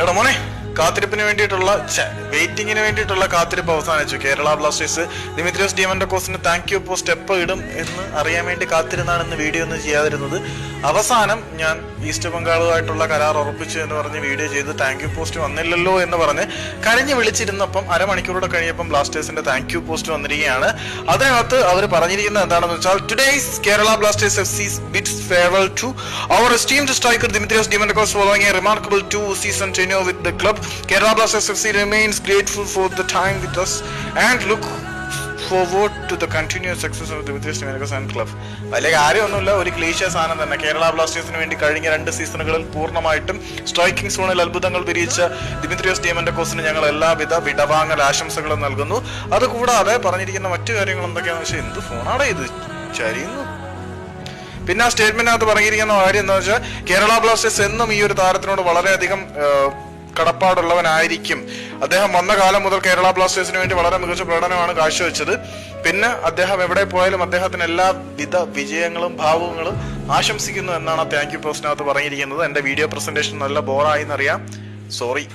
എടാ മോനെ, കാത്തിരിപ്പിന് വേണ്ടിയിട്ടുള്ള വെയിറ്റിംഗിന് വേണ്ടിയിട്ടുള്ള കാത്തിരിപ്പ് അവസാനിച്ചു. കേരള ബ്ലാസ്റ്റേഴ്സ് ദിമിത്രിയോസ് ഡിയാമന്റോക്കോസിന് താങ്ക് യു പോസ്റ്റ് എപ്പോൾ ഇടും എന്ന് അറിയാൻ വേണ്ടി കാത്തിരുന്നാണ് ഇന്ന് വീഡിയോ ഒന്നും ചെയ്യാതിരുന്നത്. അവസാനം ഞാൻ ഈസ്റ്റ് ബംഗാളുമായിട്ടുള്ള കരാർ ഉറപ്പിച്ചു എന്ന് പറഞ്ഞ് വീഡിയോ ചെയ്ത് താങ്ക് യു പോസ്റ്റ് വന്നില്ലല്ലോ എന്ന് പറഞ്ഞ് കരഞ്ഞ് വിളിച്ചിരുന്നപ്പം അരമണിക്കൂറൂടെ കഴിഞ്ഞപ്പം ബ്ലാസ്റ്റേഴ്സിന്റെ താങ്ക് യു പോസ്റ്റ് വന്നിരിക്കുകയാണ്. അതിനകത്ത് അവർ പറഞ്ഞിരിക്കുന്നത് എന്താണെന്ന് വെച്ചാൽ, today's Kerala Blasters FC bids farewell to our esteemed striker Dimitrios Diamandouros following a remarkable 2-season tenure with the club. Kerala Blasters FC remains grateful for the time with us and look forward to the continued success of Dimitrios Diamandouros and club. വലിയ കാര്യമൊന്നുമില്ല, ഒരു cliché സാധനം തന്നെ. കേരള ബ്ലാസ്റ്റേഴ്സിന് വേണ്ടി കഴിഞ്ഞ 2 സീസണുകളിൽ പൂർണ്ണമായിട്ടും striking സോണിൽ അത്ഭുതങ്ങൾ വിരിയിച്ച ദിമിത്രിയോസ് ഡിയാമന്റോക്കോസിന് ഞങ്ങൾ എല്ലാവിധ വിടവാങ്ങൽ ആശംസകളും നൽകുന്നു. അതുകൂടാതെ പറഞ്ഞിരിക്കുന്ന മറ്റു കാര്യങ്ങൾ എന്തൊക്കെയാണെന്ന് വെച്ചാൽ, എന്ത് ഫോണാടെ ഇത് ചരിയുന്നു. പിന്നെ ആ സ്റ്റേറ്റ്മെന്റിനകത്ത് പറഞ്ഞിരിക്കുന്ന കാര്യം എന്താ വെച്ചാൽ, കേരള ബ്ലാസ്റ്റേഴ്സ് എന്നും ഈ ഒരു താരത്തിനോട് വളരെയധികം കടപ്പാടുള്ളവനായിരിക്കും. അദ്ദേഹം വന്ന കാലം മുതൽ കേരള ബ്ലാസ്റ്റേഴ്സിന് വേണ്ടി വളരെ മികച്ച പ്രകടനമാണ് കാഴ്ചവെച്ചത്. പിന്നെ അദ്ദേഹം എവിടെ പോയാലും അദ്ദേഹത്തിന് എല്ലാവിധ വിജയങ്ങളും ഭാവുകങ്ങളും ആശംസിക്കുന്നു എന്നാണ് താങ്ക് യു പോസ്റ്റിനകത്ത് പറഞ്ഞിരിക്കുന്നത്. എന്റെ വീഡിയോ പ്രസന്റേഷൻ നല്ല ബോറായി എന്നറിയാം, സോറി.